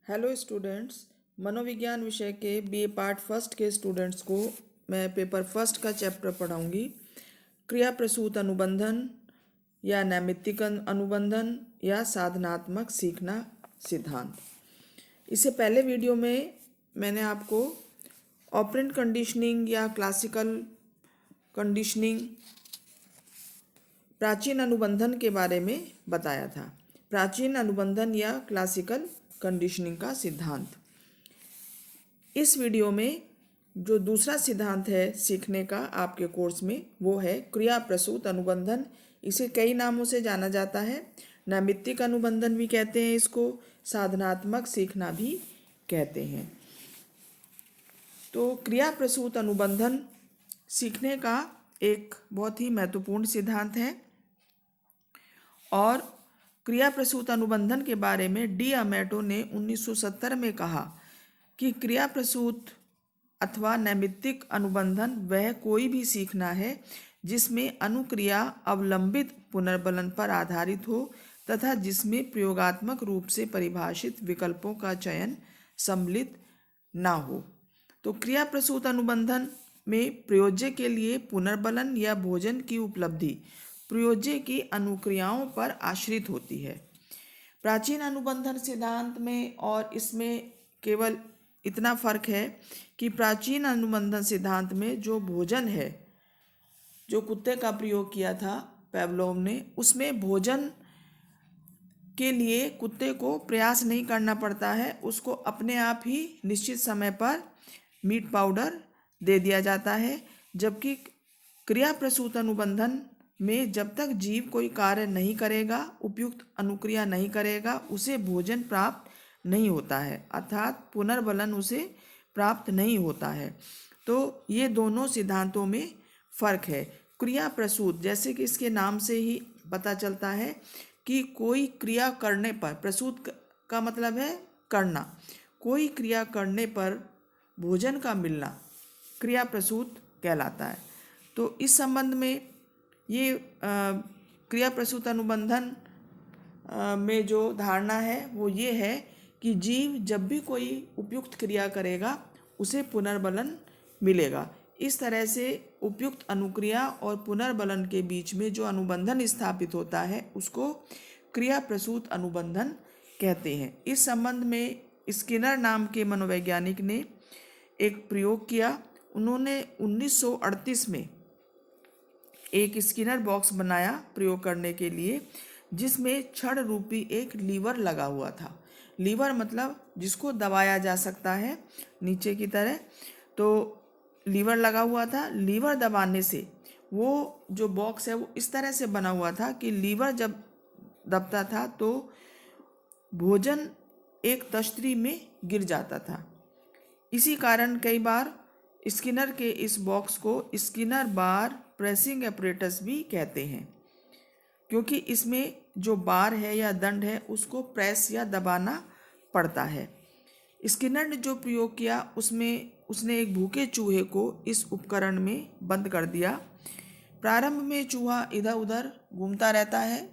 Hello students. मनोविज्ञान विषय के बीए पार्ट फर्स्ट के स्टूडेंट्स को मैं पेपर फर्स्ट का चैप्टर पढ़ाऊंगी। क्रिया प्रसूत अनुबंधन या नैमित्तिक अनुबंधन या साधनात्मक सीखना सिद्धांत। इससे पहले वीडियो में मैंने आपको ऑपरेंट कंडीशनिंग या क्लासिकल कंडीशनिंग प्राचीन अनुबंधन के बारे में बताया था। प्राचीन अनुबंधन या क्लासिकल कंडीशनिंग का सिद्धांत। इस वीडियो में जो दूसरा सिद्धांत है सीखने का आपके कोर्स में, वो है क्रिया प्रसूत अनुबंधन। इसे कई नामों से जाना जाता है। नैमित्तिक अनुबंधन भी कहते हैं इसको, साधनात्मक सीखना भी कहते हैं। तो क्रिया प्रसूत अनुबंधन सीखने का एक बहुत ही महत्वपूर्ण सिद्धांत है और क्रिया प्रसूत अनुबंधन के बारे में डी अमेटो ने 1970 में कहा कि क्रिया प्रसूत अथवा नैमित्तिक अनुबंधन वह कोई भी सीखना है जिसमें अनुक्रिया अवलंबित पुनर्बलन पर आधारित हो तथा जिसमें प्रयोगात्मक रूप से परिभाषित विकल्पों का चयन सम्मिलित ना हो। तो क्रिया प्रसूत अनुबंधन में प्रयोज्य के लिए पुनर्बलन या भोजन की उपलब्धि प्रयोज्य की अनुक्रियाओं पर आश्रित होती है। प्राचीन अनुबंधन सिद्धांत में और इसमें केवल इतना फर्क है कि प्राचीन अनुबंधन सिद्धांत में जो भोजन है, जो कुत्ते का प्रयोग किया था पेवलोव ने, उसमें भोजन के लिए कुत्ते को प्रयास नहीं करना पड़ता है, उसको अपने आप ही निश्चित समय पर मीट पाउडर दे दिया जाता है। जबकि क्रिया प्रसूत अनुबंधन में जब तक जीव कोई कार्य नहीं करेगा, उपयुक्त अनुक्रिया नहीं करेगा, उसे भोजन प्राप्त नहीं होता है, अर्थात पुनर्बलन उसे प्राप्त नहीं होता है। तो ये दोनों सिद्धांतों में फर्क है। क्रिया प्रसूत, जैसे कि इसके नाम से ही पता चलता है कि कोई क्रिया करने पर, प्रसूत का मतलब है करना, कोई क्रिया करने पर भोजन का मिलना क्रिया प्रसूत कहलाता है। तो इस संबंध में ये क्रिया प्रसूत अनुबंधन में जो धारणा है वो ये है कि जीव जब भी कोई उपयुक्त क्रिया करेगा उसे पुनर्बलन मिलेगा। इस तरह से उपयुक्त अनुक्रिया और पुनर्बलन के बीच में जो अनुबंधन स्थापित होता है उसको क्रिया प्रसूत अनुबंधन कहते हैं। इस संबंध में स्किनर नाम के मनोवैज्ञानिक ने एक प्रयोग किया। उन्होंने 1938 में एक स्किनर बॉक्स बनाया प्रयोग करने के लिए, जिसमें छड़ रूपी एक लीवर लगा हुआ था। लीवर मतलब जिसको दबाया जा सकता है नीचे की तरह, तो लीवर लगा हुआ था। लीवर दबाने से वो जो बॉक्स है वो इस तरह से बना हुआ था कि लीवर जब दबता था तो भोजन एक तश्तरी में गिर जाता था। इसी कारण कई बार स्किनर के इस बॉक्स को स्किनर बार प्रेसिंग apparatus भी कहते हैं, क्योंकि इसमें जो बार है या दंड है उसको प्रेस या दबाना पड़ता है। स्किनर ने जो प्रयोग किया उसमें उसने एक भूखे चूहे को इस उपकरण में बंद कर दिया। प्रारंभ में चूहा इधर उधर घूमता रहता है,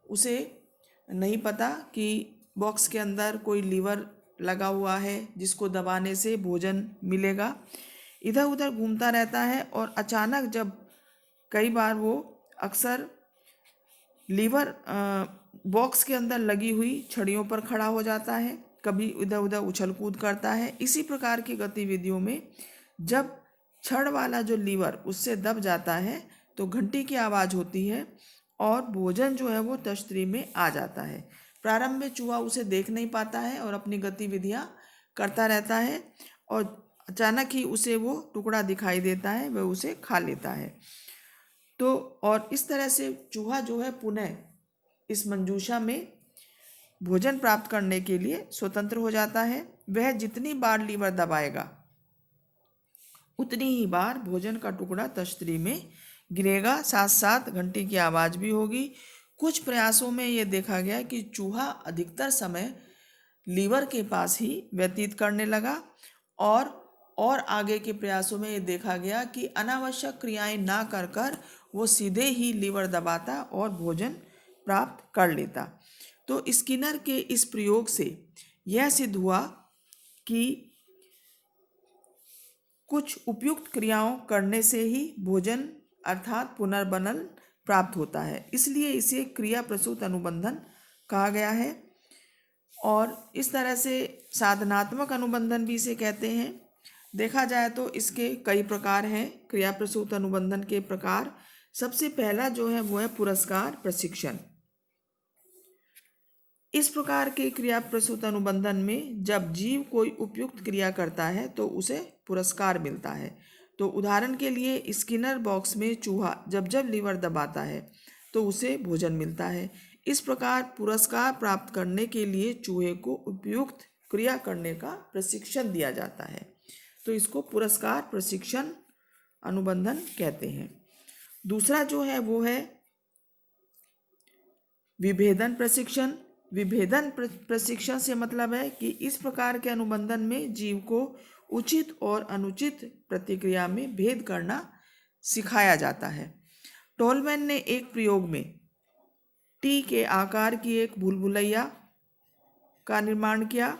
उसे नहीं पता कि बॉक्स के अंदर कोई लीवर लगा हुआ है जिसको दबाने से भोजन मिलेगा। इधर उधर घूमता रहता है और अचानक जब कई बार वो अक्सर लीवर बॉक्स के अंदर लगी हुई छड़ियों पर खड़ा हो जाता है, कभी इधर उधर उछल कूद करता है। इसी प्रकार की गतिविधियों में जब छड़ वाला जो लीवर उससे दब जाता है तो घंटी की आवाज़ होती है और भोजन जो है वो तश्तरी में आ जाता है। प्रारंभ में चूहा उसे देख नहीं पाता है और अपनी गतिविधियाँ करता रहता है और अचानक ही उसे वो टुकड़ा दिखाई देता है, वह उसे खा लेता है। तो और इस तरह से चूहा जो है पुनः इस मंजूषा में भोजन प्राप्त करने के लिए स्वतंत्र हो जाता है। वह जितनी बार लीवर दबाएगा उतनी ही बार भोजन का टुकड़ा तश्तरी में गिरेगा, साथ साथ घंटी की आवाज़ भी होगी। कुछ प्रयासों में ये देखा गया कि चूहा अधिकतर समय लीवर के पास ही व्यतीत करने लगा और आगे के प्रयासों में ये देखा गया कि अनावश्यक क्रियाएं ना कर कर वो सीधे ही लीवर दबाता और भोजन प्राप्त कर लेता। तो स्किनर के इस प्रयोग से यह सिद्ध हुआ कि कुछ उपयुक्त क्रियाओं करने से ही भोजन अर्थात पुनर्बनन प्राप्त होता है, इसलिए इसे क्रिया प्रसूत अनुबंधन कहा गया है। और इस तरह से साधनात्मक अनुबंधन भी इसे कहते हैं। देखा जाए तो इसके कई प्रकार हैं। क्रिया प्रसूत अनुबंधन के प्रकार, सबसे पहला जो है वो है पुरस्कार प्रशिक्षण। इस प्रकार के क्रिया प्रसूत अनुबंधन में जब जीव कोई उपयुक्त क्रिया करता है तो उसे पुरस्कार मिलता है। तो उदाहरण के लिए स्किनर बॉक्स में चूहा जब जब लीवर दबाता है तो उसे भोजन मिलता है। इस प्रकार पुरस्कार प्राप्त करने के लिए चूहे को उपयुक्त क्रिया करने का प्रशिक्षण दिया जाता है। तो इसको पुरस्कार प्रशिक्षण अनुबंधन कहते हैं। दूसरा जो है वो है विभेदन प्रशिक्षण। विभेदन प्रशिक्षण से मतलब है कि इस प्रकार के अनुबंधन में जीव को उचित और अनुचित प्रतिक्रिया में भेद करना सिखाया जाता है। टोलमैन ने एक प्रयोग में टी के आकार की एक भूलभुलैया का निर्माण किया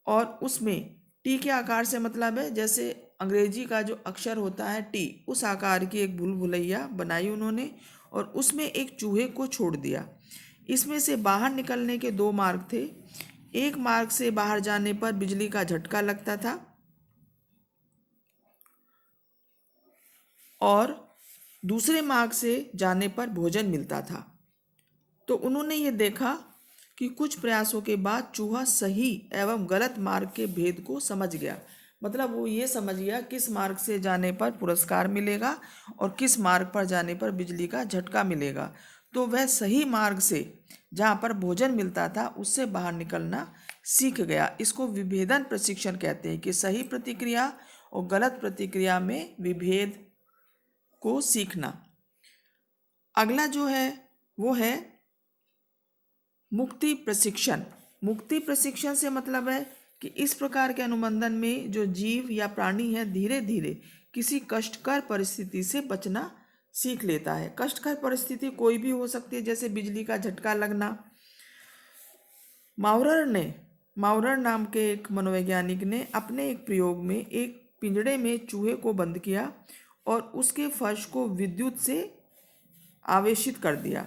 और उसमें टी के आकार से मतलब है जैसे अंग्रेजी का जो अक्षर होता है टी, उस आकार की एक भूलभुलैया बनाई उन्होंने और उसमें एक चूहे को छोड़ दिया। इसमें से बाहर निकलने के दो मार्ग थे। एक मार्ग से बाहर जाने पर बिजली का झटका लगता था और दूसरे मार्ग से जाने पर भोजन मिलता था। तो उन्होंने ये देखा कि कुछ प्रयासों के बाद चूहा सही एवं गलत मार्ग के भेद को समझ गया। मतलब वो ये समझ गया किस मार्ग से जाने पर पुरस्कार मिलेगा और किस मार्ग पर जाने पर बिजली का झटका मिलेगा। तो वह सही मार्ग से जहाँ पर भोजन मिलता था उससे बाहर निकलना सीख गया। इसको विभेदन प्रशिक्षण कहते हैं कि सही प्रतिक्रिया और गलत प्रतिक्रिया में विभेद को सीखना। अगला जो है वो है मुक्ति प्रशिक्षण। मुक्ति प्रशिक्षण से मतलब है कि इस प्रकार के अनुबंधन में जो जीव या प्राणी है धीरे धीरे किसी कष्टकर परिस्थिति से बचना सीख लेता है। कष्टकर परिस्थिति कोई भी हो सकती है, जैसे बिजली का झटका लगना। माउरर नाम के एक मनोवैज्ञानिक ने अपने एक प्रयोग में एक पिंजड़े में चूहे को बंद किया और उसके फर्श को विद्युत से आवेशित कर दिया।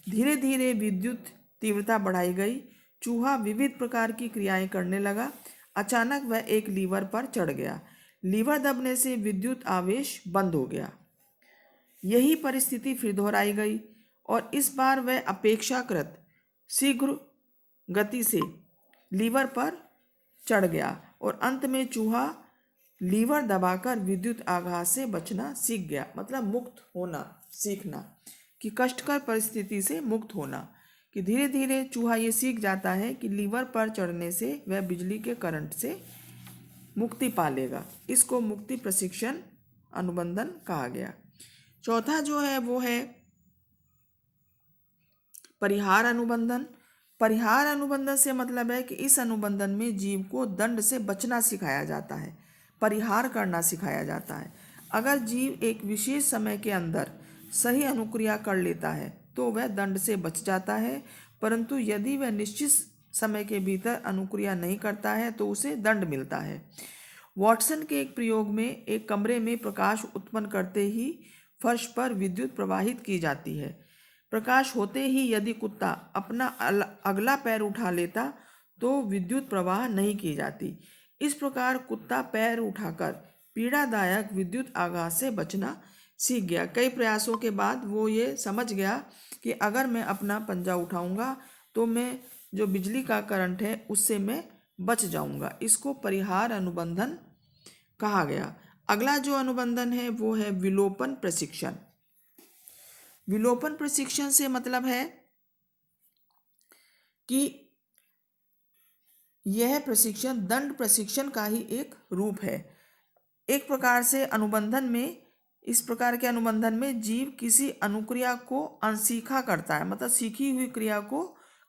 धीरे धीरे विद्युत तीव्रता बढ़ाई गई। चूहा विविध प्रकार की क्रियाएं करने लगा। अचानक वह एक लीवर पर चढ़ गया। लीवर दबने से विद्युत आवेश बंद हो गया। यही परिस्थिति फिर दोहराई गई और इस बार वह अपेक्षाकृत शीघ्र गति से लीवर पर चढ़ गया और अंत में चूहा लीवर दबाकर विद्युत आघात से बचना सीख गया। मतलब मुक्त होना सीखना, कि कष्टकर परिस्थिति से मुक्त होना, कि धीरे धीरे चूहा ये सीख जाता है कि लीवर पर चढ़ने से वह बिजली के करंट से मुक्ति पा लेगा। इसको मुक्ति प्रशिक्षण अनुबंधन कहा गया। चौथा जो है वो है परिहार अनुबंधन। परिहार अनुबंधन से मतलब है कि इस अनुबंधन में जीव को दंड से बचना सिखाया जाता है, परिहार करना सिखाया जाता है। अगर जीव एक विशेष समय के अंदर सही अनुक्रिया कर लेता है तो वह दंड से बच जाता है, परंतु यदि वह निश्चित समय के भीतर अनुक्रिया नहीं करता है तो उसे दंड मिलता है। वॉटसन के एक प्रयोग में एक कमरे में प्रकाश उत्पन्न करते ही फर्श पर विद्युत प्रवाहित की जाती है। प्रकाश होते ही यदि कुत्ता अपना अगला पैर उठा लेता तो विद्युत प्रवाह नहीं की जाती। इस प्रकार कुत्ता पैर उठाकर पीड़ादायक विद्युत आघात से बचना सीख गया। कई प्रयासों के बाद वो ये समझ गया कि अगर मैं अपना पंजा उठाऊंगा तो मैं जो बिजली का करंट है उससे मैं बच जाऊंगा। इसको परिहार अनुबंधन कहा गया। अगला जो अनुबंधन है वो है विलोपन प्रशिक्षण। विलोपन प्रशिक्षण से मतलब है कि यह प्रशिक्षण दंड प्रशिक्षण का ही एक रूप है। एक प्रकार से अनुबंधन में, इस प्रकार के अनुबंधन में जीव किसी अनुक्रिया को अनसीखा करता है, मतलब सीखी हुई क्रिया को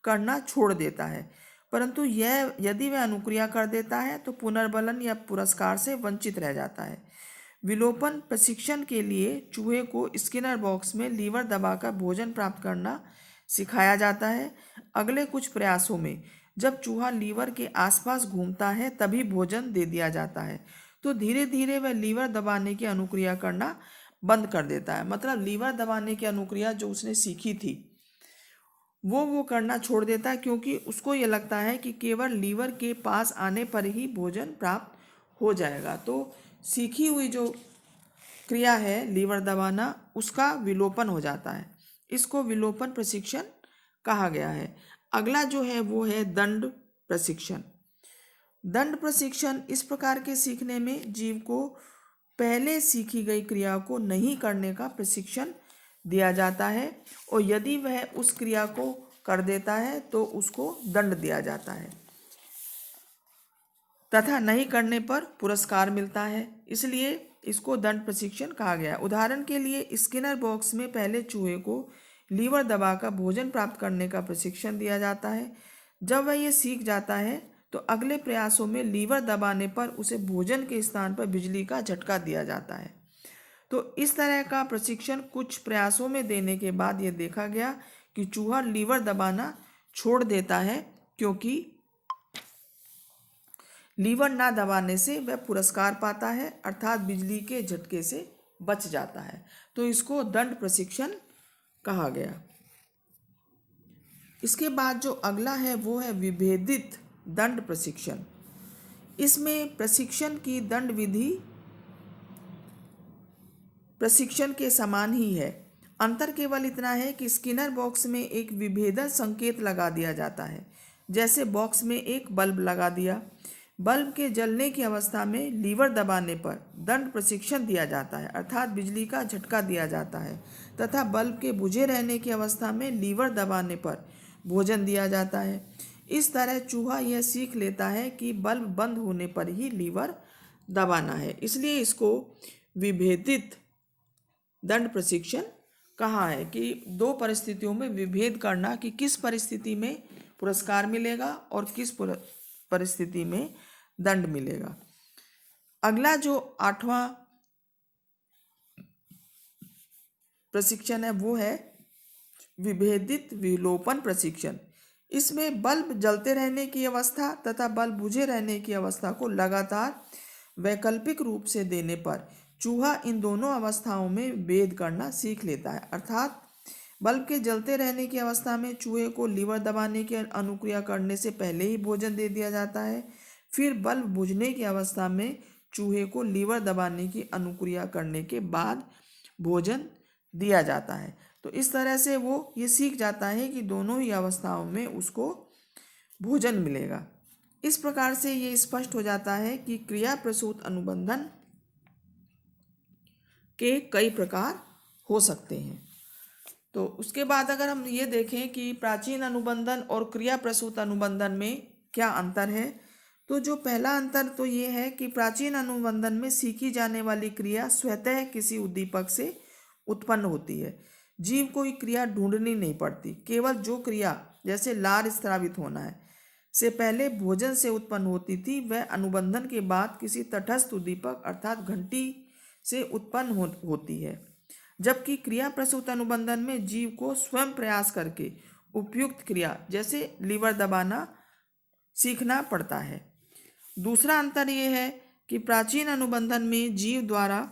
करना छोड़ देता है, परंतु यह यदि वह अनुक्रिया कर देता है तो पुनर्बलन या पुरस्कार से वंचित रह जाता है। विलोपन प्रशिक्षण के लिए चूहे को स्किनर बॉक्स में लीवर दबाकर भोजन प्राप्त करना सिखाया जाता है। अगले कुछ प्रयासों में जब चूहा लीवर के आसपास घूमता है तभी भोजन दे दिया जाता है। तो धीरे धीरे वह लीवर दबाने की अनुक्रिया करना बंद कर देता है। मतलब लीवर दबाने की अनुक्रिया जो उसने सीखी थी वो करना छोड़ देता है, क्योंकि उसको ये लगता है कि केवल लीवर के पास आने पर ही भोजन प्राप्त हो जाएगा। तो सीखी हुई जो क्रिया है लीवर दबाना, उसका विलोपन हो जाता है। इसको विलोपन प्रशिक्षण कहा गया है। अगला जो है वो है दंड प्रशिक्षण। दंड प्रशिक्षण इस प्रकार के सीखने में जीव को पहले सीखी गई क्रिया को नहीं करने का प्रशिक्षण दिया जाता है, और यदि वह उस क्रिया को कर देता है तो उसको दंड दिया जाता है तथा नहीं करने पर पुरस्कार मिलता है। इसलिए इसको दंड प्रशिक्षण कहा गया। उदाहरण के लिए स्किनर बॉक्स में पहले चूहे को लीवर दबाकर भोजन प्राप्त करने का प्रशिक्षण दिया जाता है। जब वह ये सीख जाता है तो अगले प्रयासों में लीवर दबाने पर उसे भोजन के स्थान पर बिजली का झटका दिया जाता है। तो इस तरह का प्रशिक्षण कुछ प्रयासों में देने के बाद यह देखा गया कि चूहा लीवर दबाना छोड़ देता है, क्योंकि लीवर ना दबाने से वह पुरस्कार पाता है, अर्थात बिजली के झटके से बच जाता है। तो इसको दंड प्रशिक्षण कहा गया। इसके बाद जो अगला है वो है विभेदित दंड प्रशिक्षण। इसमें प्रशिक्षण की दंड विधि प्रशिक्षण के समान ही है। अंतर केवल इतना है कि स्किनर बॉक्स में एक विभेदक संकेत लगा दिया जाता है। जैसे बॉक्स में एक बल्ब लगा दिया। बल्ब के जलने की अवस्था में लीवर दबाने पर दंड प्रशिक्षण दिया जाता है, अर्थात बिजली का झटका दिया जाता है, तथा बल्ब के बुझे रहने की अवस्था में लीवर दबाने पर भोजन दिया जाता है। इस तरह चूहा यह सीख लेता है कि बल्ब बंद होने पर ही लीवर दबाना है। इसलिए इसको विभेदित दंड प्रशिक्षण कहा है कि दो परिस्थितियों में विभेद करना कि किस परिस्थिति में पुरस्कार मिलेगा और किस परिस्थिति में दंड मिलेगा। अगला जो 8वां प्रशिक्षण है वो है विभेदित विलोपन प्रशिक्षण। इसमें बल्ब जलते रहने की अवस्था तथा बल्ब बुझे रहने की अवस्था को लगातार वैकल्पिक रूप से देने पर चूहा इन दोनों अवस्थाओं में भेद करना सीख लेता है। अर्थात बल्ब के जलते रहने की अवस्था में चूहे को लीवर दबाने की अनुक्रिया करने से पहले ही भोजन दे दिया जाता है। फिर बल्ब बुझने की अवस्था में चूहे को लीवर दबाने की अनुक्रिया करने के बाद भोजन दिया जाता है। तो इस तरह से वो ये सीख जाता है कि दोनों ही अवस्थाओं में उसको भोजन मिलेगा। इस प्रकार से ये स्पष्ट हो जाता है कि क्रिया प्रसूत अनुबंधन के कई प्रकार हो सकते हैं। तो उसके बाद अगर हम ये देखें कि प्राचीन अनुबंधन और क्रिया प्रसूत अनुबंधन में क्या अंतर है, तो जो पहला अंतर तो ये है कि प्राचीन अनुबंधन में सीखी जाने वाली क्रिया स्वतः किसी उद्दीपक से उत्पन्न होती है। जीव को ये क्रिया ढूंढनी नहीं पड़ती। केवल जो क्रिया जैसे लार स्रावित होना है से पहले भोजन से उत्पन्न होती थी, वह अनुबंधन के बाद किसी तटस्थ उद्दीपक अर्थात घंटी से उत्पन्न होती है। जबकि क्रिया प्रसूत अनुबंधन में जीव को स्वयं प्रयास करके उपयुक्त क्रिया जैसे लीवर दबाना सीखना पड़ता है। दूसरा अंतर यह है कि प्राचीन अनुबंधन में जीव द्वारा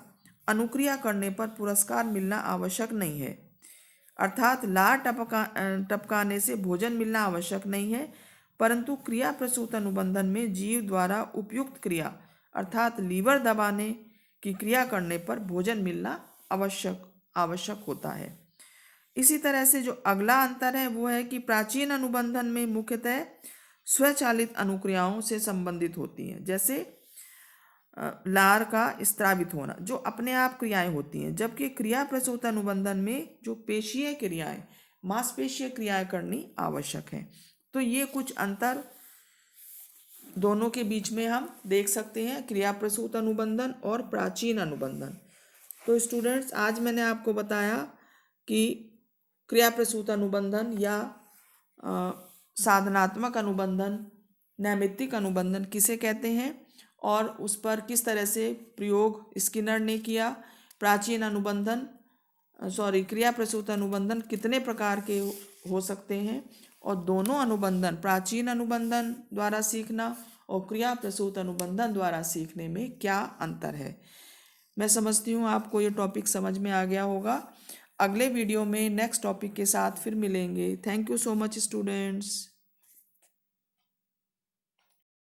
अनुक्रिया करने पर पुरस्कार मिलना आवश्यक नहीं है, अर्थात लार टपकाने से भोजन मिलना आवश्यक नहीं है, परंतु क्रिया प्रसूत अनुबंधन में जीव द्वारा उपयुक्त क्रिया अर्थात लीवर दबाने की क्रिया करने पर भोजन मिलना आवश्यक होता है। इसी तरह से जो अगला अंतर है वो है कि प्राचीन अनुबंधन में मुख्यतः स्वचालित अनुक्रियाओं से संबंधित होती हैं, जैसे लार का स्रावित होना, जो अपने आप क्रियाएं होती हैं, जबकि क्रिया प्रसूत अनुबंधन में जो पेशीय क्रियाएं मांसपेशीय क्रियाएं करनी आवश्यक है। तो ये कुछ अंतर दोनों के बीच में हम देख सकते हैं, क्रिया प्रसूत अनुबंधन और प्राचीन अनुबंधन। तो स्टूडेंट्स, आज मैंने आपको बताया कि क्रिया प्रसूत अनुबंधन या साधनात्मक अनुबंधन, नैमित्तिक अनुबंधन किसे कहते हैं और उस पर किस तरह से प्रयोग स्किनर ने किया। प्राचीन अनुबंधन क्रिया प्रसूत अनुबंधन कितने प्रकार के हो सकते हैं और दोनों अनुबंधन, प्राचीन अनुबंधन द्वारा सीखना और क्रिया प्रसूत अनुबंधन द्वारा सीखने में क्या अंतर है। मैं समझती हूँ आपको ये टॉपिक समझ में आ गया होगा। अगले वीडियो में नेक्स्ट टॉपिक के साथ फिर मिलेंगे। Thank you so much students.